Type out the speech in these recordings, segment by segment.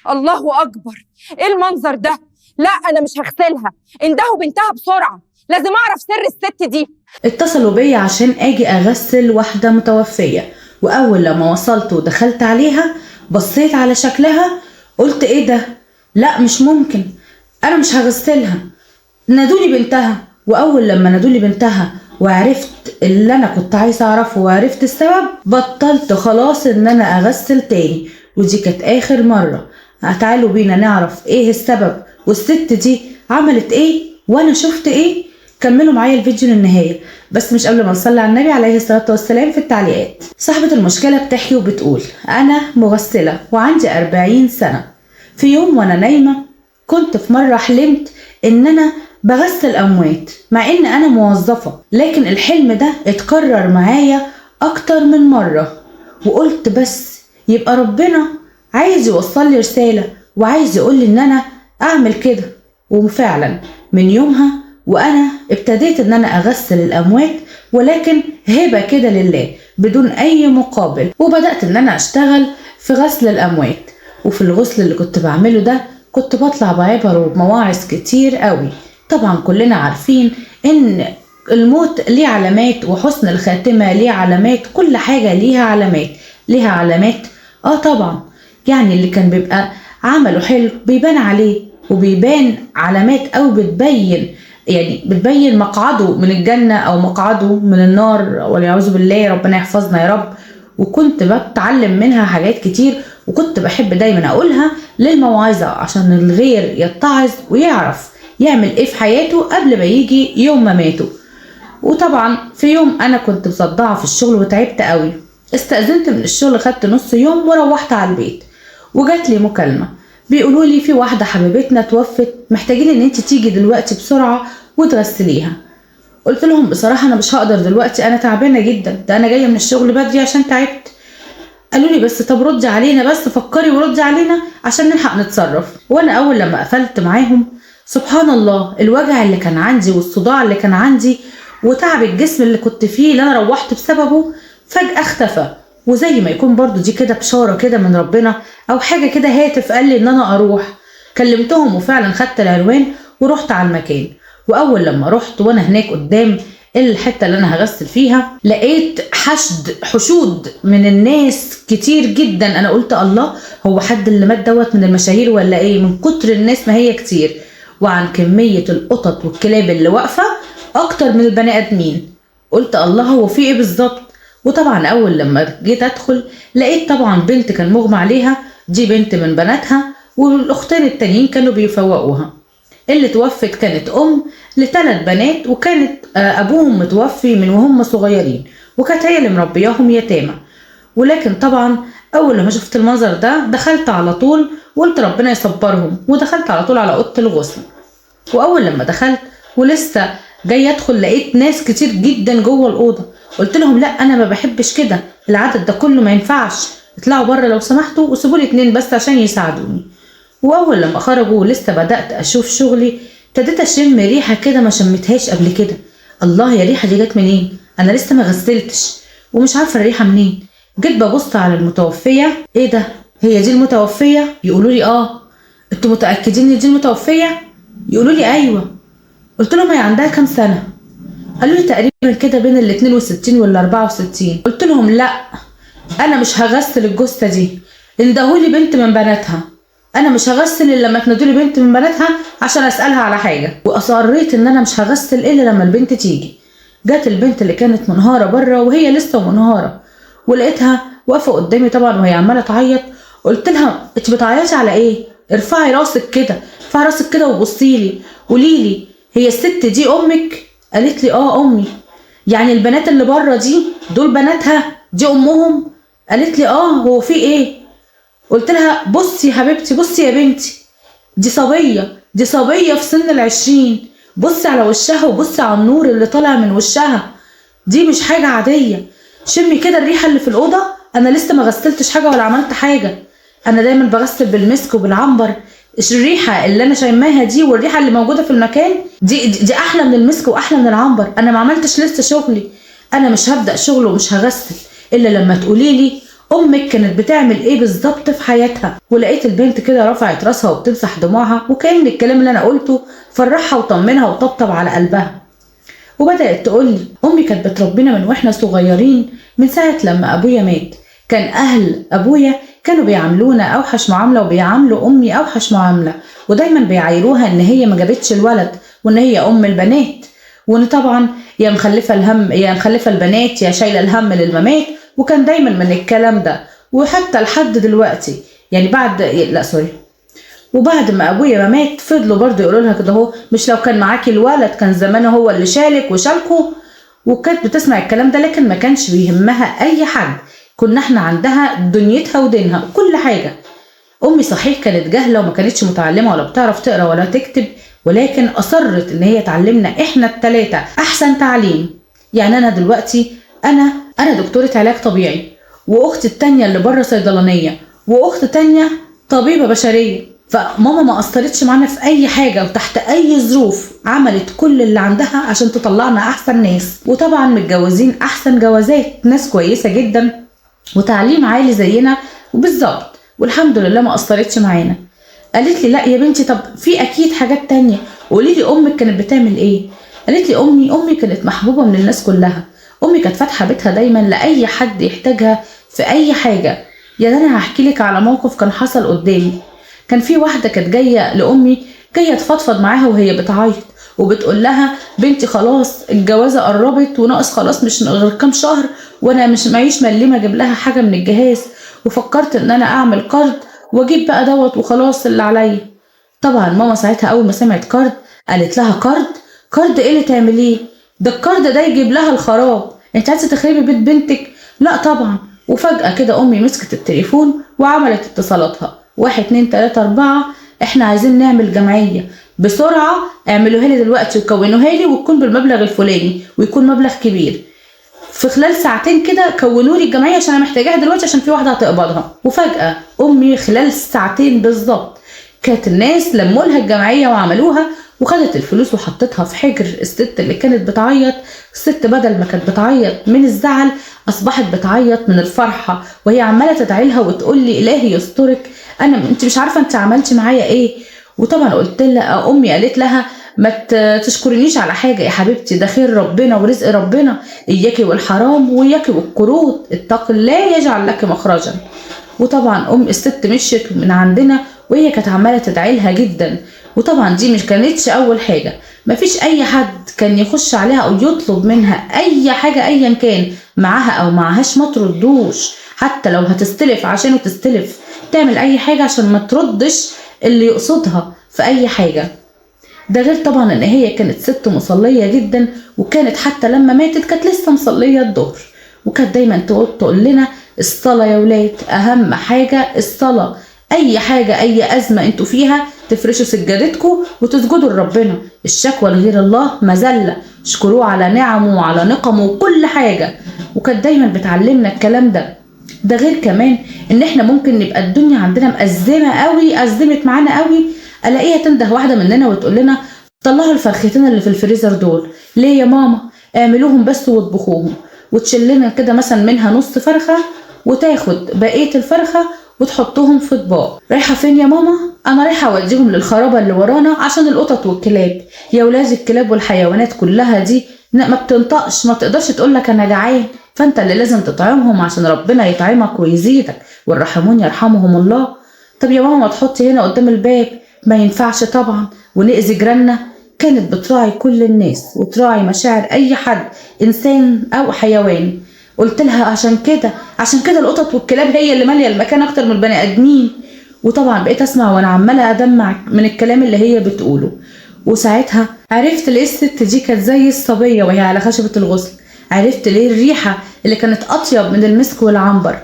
الله اكبر، ايه المنظر ده؟ لا انا مش هغسلها، اندهوا بنتها بسرعه، لازم اعرف سر الست دي. اتصلوا بيا عشان اجي اغسل واحدة متوفية، واول لما وصلت ودخلت عليها بصيت على شكلها قلت ايه ده؟ لا مش ممكن، انا مش هغسلها، نادولي بنتها. واول لما نادولي بنتها وعرفت اللي انا كنت عايزه اعرفه وعرفت السبب بطلت خلاص ان انا اغسل تاني، ودي كانت اخر مره. تعالوا بينا نعرف ايه السبب والست دي عملت ايه وانا شفت ايه. كملوا معايا الفيديو للنهايه، بس مش قبل ما نصلي على النبي عليه الصلاه والسلام. في التعليقات صاحبه المشكله بتحكي وبتقول: انا مغسله وعندي 40 سنه. في يوم وانا نايمه كنت في مره حلمت ان انا بغسل اموات مع ان انا موظفة، لكن الحلم ده اتكرر معايا اكتر من مرة، وقلت بس يبقى ربنا عايز يوصل لي رسالة وعايز يقول لي ان انا اعمل كده. وفعلا من يومها وانا ابتديت ان انا اغسل الاموات، ولكن هبة كده لله بدون اي مقابل، وبدأت ان انا اشتغل في غسل الاموات. وفي الغسل اللي كنت بعمله ده كنت بطلع بعبر وبمواعظ كتير قوي. طبعا كلنا عارفين ان الموت ليه علامات وحسن الخاتمة ليه علامات، كل حاجة ليها علامات. ليها علامات طبعا، يعني اللي كان بيبقى عمله حلو بيبان عليه، وبيبان علامات او بتبين، يعني بتبين مقعده من الجنة او مقعده من النار والعياذ بالله، ربنا يحفظنا يا رب. وكنت بتعلم منها حاجات كتير، وكنت بحب دايما اقولها للموعظة عشان الغير يتعظ ويعرف يعمل ايه في حياته قبل ما يجي يوم ما ماته. وطبعا في يوم انا كنت مصدعه في الشغل وتعبت قوي، استأذنت من الشغل، خدت نص يوم وروحت على البيت. وجات لي مكالمه بيقولوا لي في واحده حبيبتنا توفت، محتاجين ان انت تيجي دلوقتي بسرعه وتغسليها. قلت لهم بصراحه انا مش هقدر دلوقتي، انا تعبانه جدا، ده انا جايه من الشغل بدري عشان تعبت. قالوا لي بس طب ردي علينا، بس فكري وردي علينا عشان نلحق نتصرف. وانا اول لما قفلت معاهم سبحان الله الوجع اللي كان عندي والصداع اللي كان عندي وتعب الجسم اللي كنت فيه اللي انا روحت بسببه فجأة اختفى. وزي ما يكون برضو دي كده بشارة كده من ربنا او حاجة كده، هاتف قال لي ان انا اروح. كلمتهم وفعلا خدت العنوان ورحت على المكان. واول لما رحت وانا هناك قدام الحته اللي انا هغسل فيها لقيت حشود من الناس كتير جدا. انا قلت الله، هو حد اللي مات دوت من المشاهير ولا ايه؟ من كتر الناس ما هي كتير، وعن كميه القطط والكلاب اللي واقفه اكتر من البني ادمين. قلت الله، هو في ايه بالظبط؟ وطبعا اول لما جيت ادخل لقيت طبعا بنت كان مغمى عليها، دي بنت من بناتها، والاختين التانيين كانوا بيفوقوها. اللي توفت كانت ام ل3 بنات، وكانت ابوهم متوفي من وهم صغيرين، وكانت هي اللي مربياهم يتامى. ولكن طبعا اول لما شفت المنظر ده دخلت على طول وقلت ربنا يصبرهم، ودخلت على طول على اوضه الغسل. واول لما دخلت ولسه جاي ادخل لقيت ناس كتير جدا جوه الاوضه. قلت لهم لا انا ما بحبش كده، العدد ده كله ما ينفعش، اطلعوا بره لو سمحتوا وسيبوا لي 2 بس عشان يساعدوني. واول لما خرجوا ولسه بدات اشوف شغلي ابتديت اشم ريحه كده ما شمتهاش قبل كده. الله، يا ريحه دي جت منين؟ انا لسه ما غسلتش ومش عارفه الريحه منين. جيت ببص على المتوفيه، ايه ده، هي دي المتوفيه؟ يقولوا لي انتوا متاكدين ان دي المتوفيه؟ يقولوا لي ايوه. قلت لهم هي عندها كام سنه؟ قالوا لي تقريبا كده بين ال 62 وال 64. قلت لهم لا انا مش هغسل الجثه دي، اندهولي بنت من بناتها، انا مش هغسل الا لما تنادولي بنت من بناتها عشان اسالها على حاجه. واصريت ان انا مش هغسل الا لما البنت تيجي. جت البنت اللي كانت منهاره بره وهي لسه منهاره، ولقيتها واقفه قدامي طبعا وهي عماله تعيط. قلت لها انت بتعيطي على ايه؟ ارفعي راسك كده، ارفعي راسك كده وبصي لي، قولي لي هي الست دي امك؟ قالت لي امي. يعني البنات اللي بره دي دول بناتها، دي امهم؟ قالت لي هو في ايه؟ قلت لها بصي يا حبيبتي، بصي يا بنتي، دي صبية في سن ال20، بصي على وشها وبصي على النور اللي طالع من وشها، دي مش حاجة عادية. شمي كده الريحة اللي في الأوضة، أنا لسه ما غسلتش حاجة ولا عملت حاجة، أنا دايما بغسل بالمسك وبالعنبر. الريحة اللي أنا شايماها دي والريحة اللي موجودة في المكان دي أحلى من المسك وأحلى من العنبر. أنا ما عملتش لسه شغلي، أنا مش هبدأ شغل ومش هغسل إلا لما تقولي لي امك كانت بتعمل ايه بالظبط في حياتها؟ ولقيت البنت كده رفعت راسها وبتمسح دموعها، وكأن الكلام اللي انا قلته فرحها وطمنها وطبطب على قلبها. وبدأت تقولي امي كانت بتربينا من واحنا صغيرين، من ساعة لما ابويا مات كان اهل ابويا كانوا بيعاملونا اوحش معاملة وبيعاملوا امي اوحش معاملة، ودايما بيعايروها ان هي ما جابتش الولد وان هي ام البنات، وان طبعا يا مخلفة الهم يا مخلفة البنات يا شايلة الهم للممات، وكان دايما من الكلام ده. وحتى لحد دلوقتي يعني وبعد ما ابويا ما مات فضلوا برضه يقولوا لها كده اهو، مش لو كان معاكي الولد كان زمانه هو اللي شالك وشالكوا. وكانت بتسمع الكلام ده لكن ما كانش بيهمها اي حد، كنا احنا عندها دنيتها ودينها وكل حاجه. امي صحيح كانت جاهله وما كانتش متعلمه ولا بتعرف تقرا ولا تكتب، ولكن اصرت ان هي تعلمنا احنا الثلاثه احسن تعليم. يعني انا دلوقتي انا دكتوره علاج طبيعي، واختي التانيه اللي بره صيدلانيه، واخت تانيه طبيبه بشريه. فماما ما قصرتش معانا في اي حاجه، وتحت اي ظروف عملت كل اللي عندها عشان تطلعنا احسن ناس. وطبعا متجوزين احسن جوازات، ناس كويسه جدا وتعليم عالي زينا وبالظبط، والحمد لله ما قصرتش معانا. قالت لي لا يا بنتي، طب في اكيد حاجات تانية، قولي لي امك كانت بتعمل ايه؟ قالت لي امي كانت محبوبه من الناس كلها. امي كانت فاتحه بيتها دايما لاي حد يحتاجها في اي حاجه. يعني انا هحكي لك على موقف كان حصل قدامي. كان في واحده كانت جايه لامي، جايه تفضفض معاها وهي بتعيط وبتقول لها بنتي خلاص الجوازه قربت وناقص خلاص مش غير كام شهر، وانا مش معيش مليمه اجيب لها حاجه من الجهاز، وفكرت ان انا اعمل قرض واجيب بقى دوت وخلاص اللي عليا. طبعا ماما ساعتها اول ما سمعت قرض قالت لها قرض ايه اللي تعمليه؟ ده القرض ده يجيب لها الخراب، انت عايزه تخربي بيت بنتك؟ لا طبعا. وفجاه كده امي مسكت التليفون وعملت اتصالاتها 1 2 3 4، احنا عايزين نعمل جمعيه بسرعه، اعملوها لي دلوقتي وكونوها لي وتكون بالمبلغ الفلاني ويكون مبلغ كبير. في خلال ساعتين كده كونوا لي الجمعيه عشان انا محتاجاها دلوقتي عشان في واحده هتقبضها. وفجاه امي خلال ساعتين بالظبط كانت الناس لموا لها الجمعيه وعملوها، وخدت الفلوس وحطتها في حجر الست اللي كانت بتعيط. الست بدل ما كانت بتعيط من الزعل اصبحت بتعيط من الفرحه، وهي عماله تدعي لها وتقول لي الهي يسترك، انت مش عارفه انت عملتي معايا ايه. وطبعا قلت لها امي قالت لها ما تشكرنيش على حاجه يا حبيبتي، ده خير ربنا ورزق ربنا، اياكي والحرام واياكي والقروض، اتق الله يجعل لك مخرجا. وطبعا الست مشيت من عندنا وهي كانت عماله تدعي لها جدا. وطبعا دي مش كانتش اول حاجه، مفيش اي حد كان يخش عليها او يطلب منها اي حاجه ايا كان معاها او معهاش ما تردوش، حتى لو هتستلف عشان تستلف، تعمل اي حاجه عشان ما تردش اللي يقصدها في اي حاجه. ده غير طبعا ان هي كانت ست مصليه جدا، وكانت حتى لما ماتت كانت لسه مصليه الظهر، وكانت دايما تقول لنا الصلاه يا ولاد، اهم حاجه الصلاه، اي حاجه اي ازمه انتوا فيها تفرشوا سجادتكم وتسجدوا لربنا، الشكوى لغير الله مذله، اشكروه على نعمه وعلى نقمه وكل حاجه. وكانت دايما بتعلمنا الكلام ده. ده غير كمان ان احنا ممكن نبقى الدنيا عندنا مأزمه قوي، ازمت معانا قوي، الاقيها تنده واحده مننا وتقول لنا طلعوا الفرختين اللي في الفريزر دول. ليه يا ماما؟ اعملوهم بس واطبخوهم. وتشيل لنا كده مثلا منها نص فرخه وتاخد بقيه الفرخه وتحطهم في اطباق. رايحه فين يا ماما؟ انا رايحه اوديهم للخرابه اللي ورانا عشان القطط والكلاب. يا ولاد الكلاب والحيوانات كلها دي ما بتنطقش، ما بتقدرش تقول لك انا جعان، فانت اللي لازم تطعمهم عشان ربنا يطعمك ويزيدك، والراحمون يرحمهم الله. طب يا ماما ما تحطي هنا قدام الباب. ما ينفعش طبعا ونأذي جيراننا. كانت بتراعي كل الناس وتراعي مشاعر اي حد، انسان او حيوان. قلت لها عشان كده القطط والكلاب هي اللي ماليه المكان اكتر من البني ادمين. وطبعا بقيت اسمع وانا عماله ادمع من الكلام اللي هي بتقوله. وساعتها عرفت ليه الست دي كانت زي الصبيه وهي على خشبه الغسل، عرفت ليه الريحه اللي كانت اطيب من المسك والعنبر.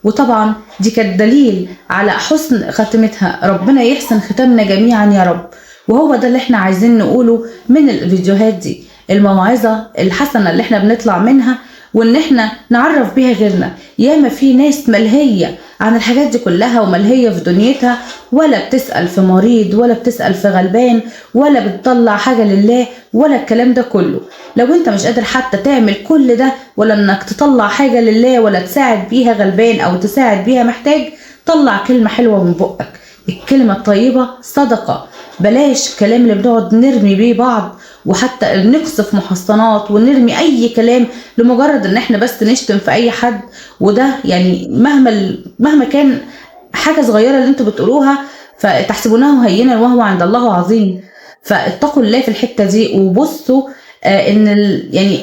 وطبعا دي كانت دليل على حسن ختمتها. ربنا يحسن ختامنا جميعا يا رب. وهو ده اللي احنا عايزين نقوله من الفيديوهات دي، الموعظه الحسنه اللي احنا بنطلع منها وان احنا نعرف بيها غيرنا. ياما في ناس ملهية عن الحاجات دي كلها وملهية في دنيتها، ولا بتسأل في مريض ولا بتسأل في غلبان ولا بتطلع حاجة لله ولا الكلام ده كله. لو انت مش قادر حتى تعمل كل ده ولا انك تطلع حاجة لله ولا تساعد بيها غلبان او تساعد بيها محتاج، طلع كلمة حلوة من بقك. الكلمة الطيبة صدقة. بلاش الكلام اللي بنقعد نرمي بيه بعض، وحتى نقصف محصنات ونرمي اي كلام لمجرد ان احنا بس نشتم في اي حد. وده يعني مهما كان حاجة صغيرة اللي انتوا بتقولوها فتحسبونه هينا وهو عند الله عظيم. فاتقوا الله في الحتة دي وبصوا ان يعني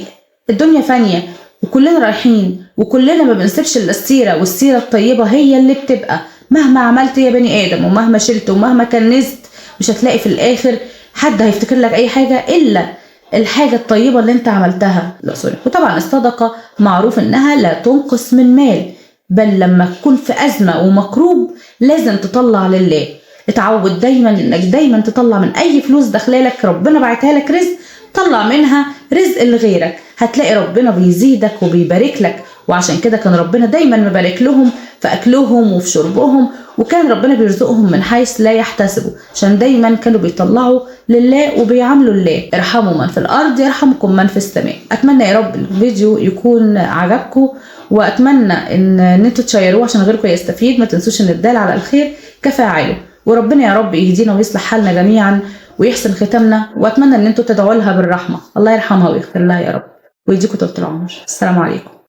الدنيا فانية وكلنا رايحين، وكلنا ما بنسيبش الا السيرة، والسيرة الطيبة هي اللي بتبقى. مهما عملت يا بني ادم ومهما شلت ومهما كنزت مش هتلاقي في الاخر حد هيفتكر لك اي حاجة الا الحاجة الطيبة اللي انت عملتها. لا سوري. وطبعا الصدقة معروف انها لا تنقص من مال، بل لما تكون في ازمة ومكروب لازم تطلع لله. اتعود دايما انك دايما تطلع من اي فلوس داخلالك ربنا بعتها لك رزق، طلع منها رزق لغيرك، هتلاقي ربنا بيزيدك وبيبارك لك. وعشان كده كان ربنا دايما مبارك لهم في اكلهم وفي شربهم، وكان ربنا بيرزقهم من حيث لا يحتسبوا، عشان دايما كانوا بيطلعوا لله وبيعاملوا الله. ارحموا من في الارض يرحمكم من في السماء. اتمنى يا رب الفيديو يكون عجبكم، واتمنى ان انتوا تشيروه عشان غيركم يستفيد. ما تنسوش ان الدال على الخير كفاعله، وربنا يا رب يهدينا ويصلح حالنا جميعا ويحسن ختامنا. واتمنى ان انتوا تدعوا لها بالرحمه، الله يرحمها ويغفر لها يا رب ويديكم طول العمر. السلام عليكم.